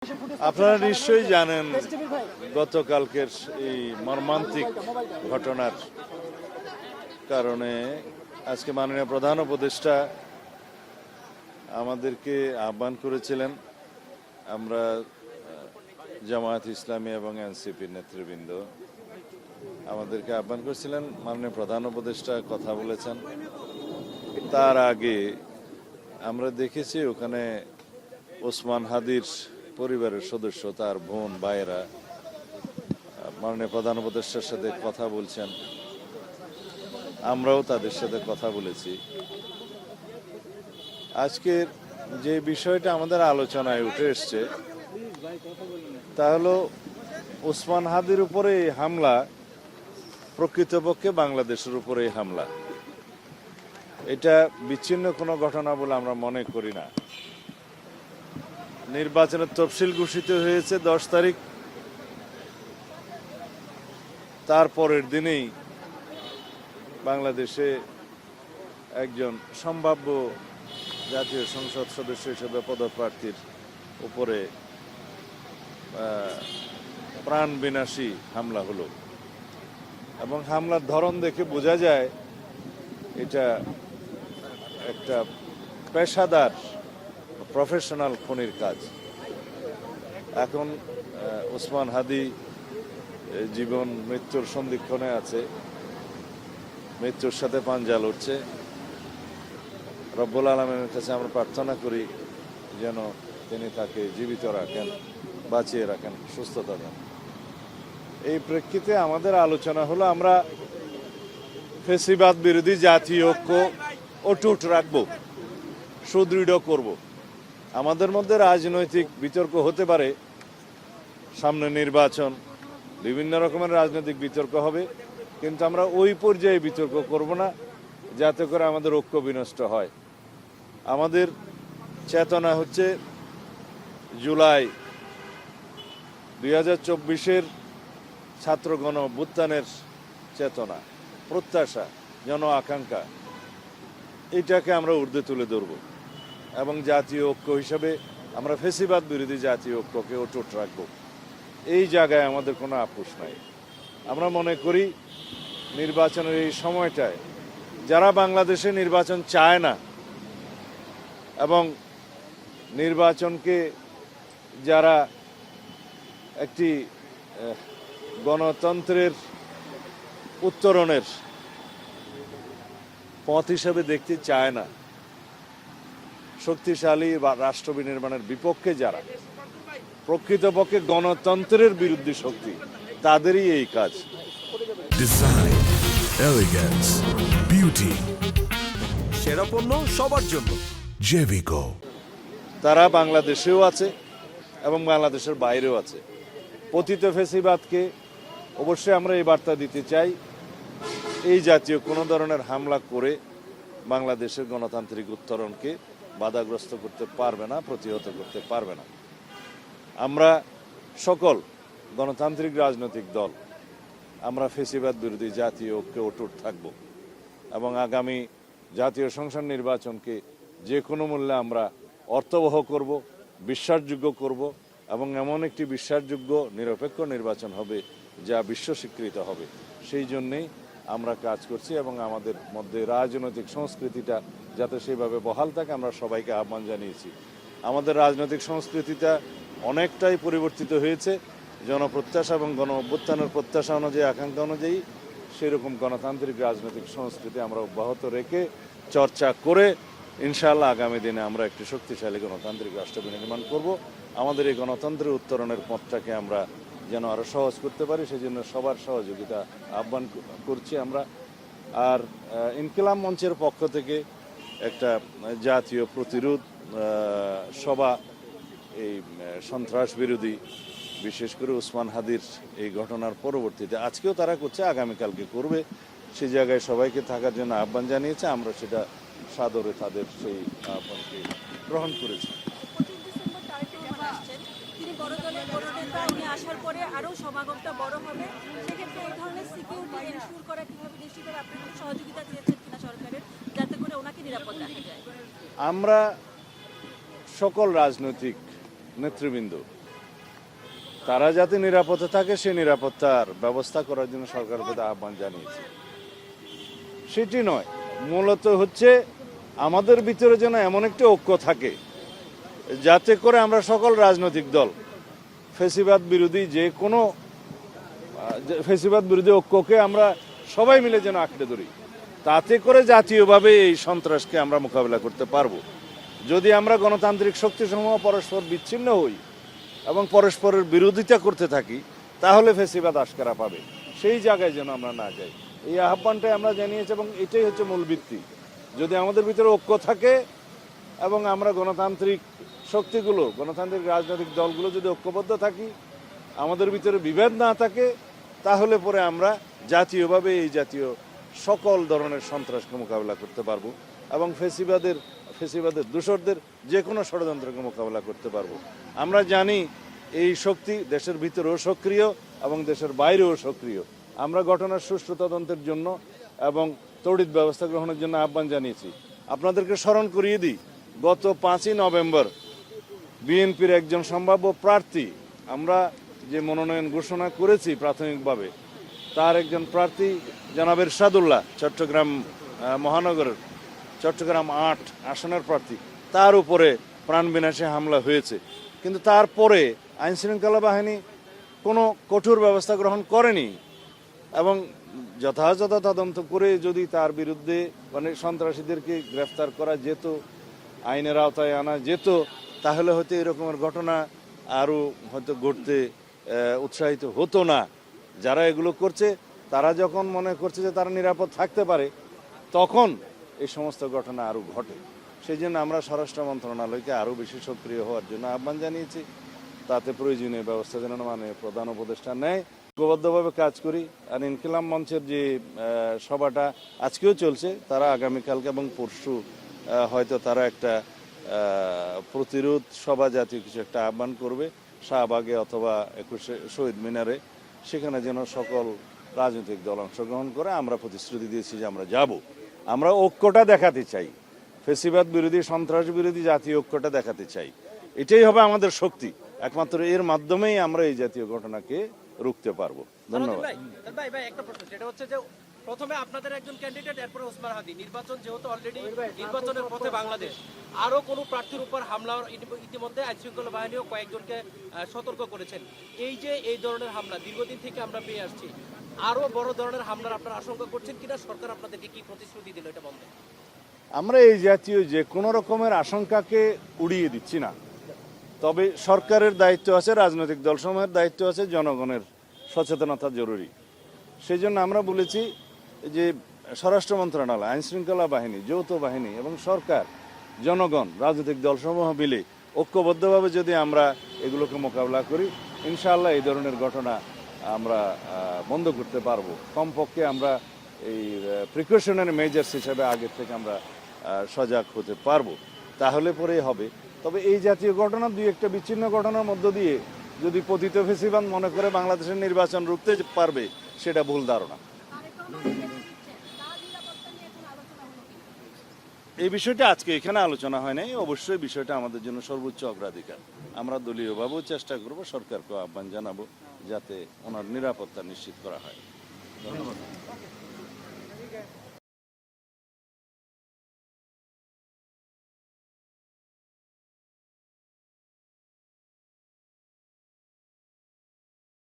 আপনারা নিশ্চয়ই জানেন গতকালকের এই মর্মান্তিক ঘটনার কারণে আজকে মাননীয় প্রধান উপদেষ্টা আমাদেরকে আহ্বান করেছিলেন। আমরা জামায়াত ইসলামী এবং এনসিপির নেতৃবৃন্দ আমাদেরকে আহ্বান করেছিলেন। মাননীয় প্রধান উপদেষ্টা কথা বলেছেন। তার আগে আমরা দেখেছি ওখানে ওসমান হাদির পরিবারের সদস্য, তার বোন ভাইয়েরা মাননীয় প্রধান উপদেষ্টার সাথে কথা বলছেন। আমরাও তাদের সাথে কথা বলেছি। আজকের যে বিষয়টা আমাদের আলোচনায় উঠে এসছে তা হলো ওসমান হাদির উপরে এই হামলা প্রকৃতপক্ষে বাংলাদেশের উপরে এই হামলা। এটা বিচ্ছিন্ন কোনো ঘটনা বলে আমরা মনে করি না। নির্বাচনের তফসিল ঘোষিত হয়েছে 10 তারিখ, তারপরের দিনেই বাংলাদেশে একজন সম্ভাব্য জাতীয় সংসদ সদস্য হিসেবে পদপ্রার্থীর উপরে প্রাণ বিনাশী হামলা হলো এবং হামলার ধরন দেখে বোঝা যায় এটা একটা পেশাদার প্রফেশনাল খুনির কাজ। এখন ওসমান হাদি জীবন মৃত্যুর সন্ধিক্ষণে আছে, মৃত্যুর সাথে পাঞ্জা লড়ছে। রব্বুল আলামিনের কাছে আমরা প্রার্থনা করি যেন তিনি তাকে জীবিত রাখেন, বাঁচিয়ে রাখেন, সুস্থতা দেন। এই প্রেক্ষিতে আমাদের আলোচনা হলো আমরা ফ্যাসিবাদ বিরোধী জাতীয় ঐক্য অটুট রাখবো, সুদৃঢ় করব। আমাদের মধ্যে রাজনৈতিক বিতর্ক হতে পারে, সামনে নির্বাচন, বিভিন্ন রকমের রাজনৈতিক বিতর্ক হবে, কিন্তু আমরা ওই পর্যায়ে বিতর্ক করব না যাতে করে আমাদের ঐক্য বিনষ্ট হয়। আমাদের চেতনা হচ্ছে জুলাই 2024-এর ছাত্র গণ অভ্যুত্থানের চেতনা, প্রত্যাশা, জন আকাঙ্ক্ষা, এটাকে আমরা ঊর্ধ্বে তুলে ধরব এবং জাতীয় ঐক্য হিসাবে আমরা ফ্যাসিবাদ বিরোধী জাতীয় ঐক্যকে অটুট রাখব। এই জায়গায় আমাদের কোনো আপোষ নাই। আমরা মনে করি নির্বাচনের এই সময়টায় যারা বাংলাদেশে নির্বাচন চায় না এবং নির্বাচনকে যারা একটি গণতন্ত্রের উত্তরণের পথ হিসেবে দেখতে চায় না, শক্তিশালী বা রাষ্ট্র বিনির্মাণের বিপক্ষে যারা, প্রকৃতপক্ষে গণতন্ত্রের বিরুদ্ধে শক্তি, তাদেরই এই কাজ। ডিজাইন, এলিগেন্স, বিউটি, সেরা পণ্য সবার জন্য জেভিকো। তারা বাংলাদেশেও আছে এবং বাংলাদেশের বাইরেও আছে। পতিত ফ্যাসিবাদকে অবশ্যই আমরা এই বার্তা দিতে চাই, এই জাতীয় কোনো ধরনের হামলা করে বাংলাদেশের গণতান্ত্রিক উত্তরণকে বাধাগ্রস্ত করতে পারবে না, প্রতিহত করতে পারবে না। আমরা সকল গণতান্ত্রিক রাজনৈতিক দল আমরা ফ্যাসিবাদ বিরোধী জাতীয় ঐক্যে অটুট থাকব এবং আগামী জাতীয় সংসদ নির্বাচনকে যে কোনো মূল্যে আমরা অর্থবহ করব, বিশ্বাসযোগ্য করব এবং এমন একটি বিশ্বাসযোগ্য নিরপেক্ষ নির্বাচন হবে যা বিশ্ব স্বীকৃত হবে। সেই জন্যেই আমরা কাজ করছি এবং আমাদের মধ্যে রাজনৈতিক সংস্কৃতিটা যাতে সেইভাবে বহাল থাকে আমরা সবাইকে আহ্বান জানিয়েছি। আমাদের রাজনৈতিক সংস্কৃতিটা অনেকটাই পরিবর্তিত হয়েছে, জনপ্রত্যাশা এবং গণ অভ্যুত্থানের প্রত্যাশা অনুযায়ী, আকাঙ্ক্ষা অনুযায়ী সেরকম গণতান্ত্রিক রাজনৈতিক সংস্কৃতি আমরা অব্যাহত রেখে চর্চা করে ইনশাআল্লাহ আগামী দিনে আমরা একটি শক্তিশালী গণতান্ত্রিক রাষ্ট্র বিনির্মাণ করব। আমাদের এই গণতন্ত্রের উত্তরণের পথটাকে আমরা যেন আরও সহজ করতে পারি সেজন্য সবার সহযোগিতা আহ্বান করছি আমরা। আর ইনকিলাব মঞ্চের পক্ষ থেকে একটা জাতীয় প্রতিরোধ সভা এই সন্ত্রাস বিরোধী, বিশেষ করে ওসমান হাদির এই ঘটনার পরবর্তীতে আজকেও তারা করছে, আগামীকালকে করবে, সেই জায়গায় সবাইকে থাকার জন্য আহ্বান জানিয়েছে। আমরা সেটা সাদরে তাদের সেই আহ্বানকে গ্রহণ করেছি। আমরা সকল রাজনৈতিক নেতৃবৃন্দ তারা যাতে নিরাপদে থাকে সেই নিরাপত্তার ব্যবস্থা করার জন্য সরকারের প্রতি আহ্বান জানিয়েছি। সেটি নয়, মূলত হচ্ছে আমাদের ভিতরে যেন এমন একটি ঐক্য থাকে যাতে করে আমরা সকল রাজনৈতিক দল ফ্যাসিবাদ বিরোধী যে কোনো ফ্যাসিবাদ বিরোধী ঐক্যকে আমরা সবাই মিলে যেন আঁকড়ে ধরি, তাতে করে জাতীয়ভাবে এই সন্ত্রাসকে আমরা মোকাবিলা করতে পারবো। যদি আমরা গণতান্ত্রিক শক্তিসমূহ পরস্পর বিচ্ছিন্ন হই এবং পরস্পরের বিরোধিতা করতে থাকি, তাহলে ফ্যাসিবাদ আশকারা পাবে। সেই জায়গায় যেন আমরা না যাই, এই আহ্বানটাই আমরা জানিয়েছি এবং এটাই হচ্ছে মূল ভিত্তি। যদি আমাদের ভিতরে ঐক্য থাকে এবং আমরা গণতান্ত্রিক শক্তিগুলো, গণতান্ত্রিক রাজনৈতিক দলগুলো যদি ঐক্যবদ্ধ থাকি, আমাদের ভিতরে বিভেদ না থাকে, তাহলে পরে আমরা জাতীয়ভাবে এই জাতীয় সকল ধরনের সন্ত্রাসকে মোকাবিলা করতে পারবো এবং ফ্যাসিবাদের দূষরদের যে কোনো ষড়যন্ত্রকে মোকাবিলা করতে পারবো। আমরা জানি এই শক্তি দেশের ভিতরেও সক্রিয় এবং দেশের বাইরেও সক্রিয়। আমরা ঘটনার সুষ্ঠু তদন্তের জন্য এবং তড়িৎ ব্যবস্থা গ্রহণের জন্য আহ্বান জানিয়েছি। আপনাদেরকে স্মরণ করিয়ে দিই, গত 5ই নভেম্বর বিএনপির একজন সম্ভাব্য প্রার্থী, আমরা যে মনোনয়ন ঘোষণা করেছি প্রাথমিকভাবে, তার একজন প্রার্থী জনাব এরশাদুল্লাহ, চট্টগ্রাম মহানগরের চট্টগ্রাম 8 আসনের প্রার্থী, তার উপরে প্রাণবিনাশী হামলা হয়েছে। কিন্তু তারপরে আইনশৃঙ্খলা বাহিনী কোনো কঠোর ব্যবস্থা গ্রহণ করেনি এবং যথাযথ তদন্ত করে যদি তার বিরুদ্ধে মানে সন্ত্রাসীদেরকে গ্রেফতার করা যেত, আইনের আওতায় আনা যেত, তাহলে হয়তো এরকমের ঘটনা আরও হয়তো ঘটতে উৎসাহিত হতো না। যারা এগুলো করছে তারা যখন মনে করছে যে তারা নিরাপদ থাকতে পারে, তখন এই সমস্ত ঘটনা আরও ঘটে। সেই জন্য আমরা স্বরাষ্ট্র মন্ত্রণালয়কে আরও বেশি সক্রিয় হওয়ার জন্য আহ্বান জানিয়েছি, তাতে প্রয়োজনীয় ব্যবস্থা যেন মানে প্রধান উপদেষ্টা নেয়। ঐক্যবদ্ধভাবে কাজ করি। আর ইনকিলাব মঞ্চের যে সভাটা আজকেও চলছে, তারা আগামীকালকে এবং পরশু হয়তো তারা একটা প্রতিরোধ সভা জাতীয় কিছু একটা আহ্বান করবে শাহবাগে অথবা 21শে শহীদ মিনারে। সেখানে যেন সকল রাজনৈতিক দল অংশগ্রহণ করে। আমরা প্রতিশ্রুতি দিয়েছি যে আমরা যাব। আমরা ঐক্যটা দেখাতে চাই, ফ্যাসিবাদ বিরোধী, সন্ত্রাস বিরোধী জাতীয় ঐক্যটা দেখাতে চাই। এটাই হবে আমাদের শক্তি। একমাত্র এর মাধ্যমেই আমরা এই জাতীয় ঘটনাকে রুখতে পারবো। ধন্যবাদ। ভাই একটা প্রশ্ন, যেটা হচ্ছে যে প্রথমে আপনাদের একজন ক্যান্ডিডেট, এরপর ওসমান হাদি, নির্বাচন যেহেতু অলরেডি নির্বাচনের পথে বাংলাদেশ, আরো কোনো প্রার্থীর উপর হামলা ইতিমধ্যে আইনশৃঙ্খলা বাহিনীও কয়েকজনকে সতর্ক করেছেন। এই যে এই ধরনের হামলা দীর্ঘদিন থেকে আমরা পেয়ে আসছি, আরো বড় ধরনের হামলার আপনারা আশঙ্কা করছেন কিনা? সরকার আপনাদেরকে কি প্রতিশ্রুতি দিল এটা বন্ধে? আমরা এই জাতীয় যে কোনো রকমের আশঙ্কাকে উড়িয়ে দিচ্ছি না, তবে সরকারের দায়িত্ব আছে, রাজনৈতিক দলসমূহের দায়িত্ব আছে, জনগণের সচেতনতা জরুরি। সেই জন্য আমরা বলেছি যে স্বরাষ্ট্র মন্ত্রণালয়, আইনশৃঙ্খলা বাহিনী, যৌথ বাহিনী এবং সরকার, জনগণ, রাজনৈতিক দলসমূহ মিলে ঐক্যবদ্ধভাবে যদি আমরা এগুলোকে মোকাবিলা করি, ইনশাআল্লাহ এই ধরনের ঘটনা আমরা বন্ধ করতে পারবো। কমপক্ষে আমরা এই প্রিকশনারি মেজার্স হিসাবে আগের থেকে আমরা সজাগ হতে পারবো, তাহলে পরেই হবে। তবে এই জাতীয় ঘটনা দুই একটা বিচ্ছিন্ন ঘটনার মধ্য দিয়ে যদি পতিত ফ্যাসিবাদ মনে করে বাংলাদেশের নির্বাচন রুখতে পারবে, সেটা ভুল ধারণা। এই বিষয়টা আজকে এখানে আলোচনা হয় নাই। অবশ্যই বিষয়টা আমাদের জন্য সর্বোচ্চ অগ্রাধিকার। আমরা দলীয়ভাবেও চেষ্টা করব, সরকারকে আহ্বান জানাবো যাতে ওনার নিরাপত্তা নিশ্চিত করা হয়। ধন্যবাদ।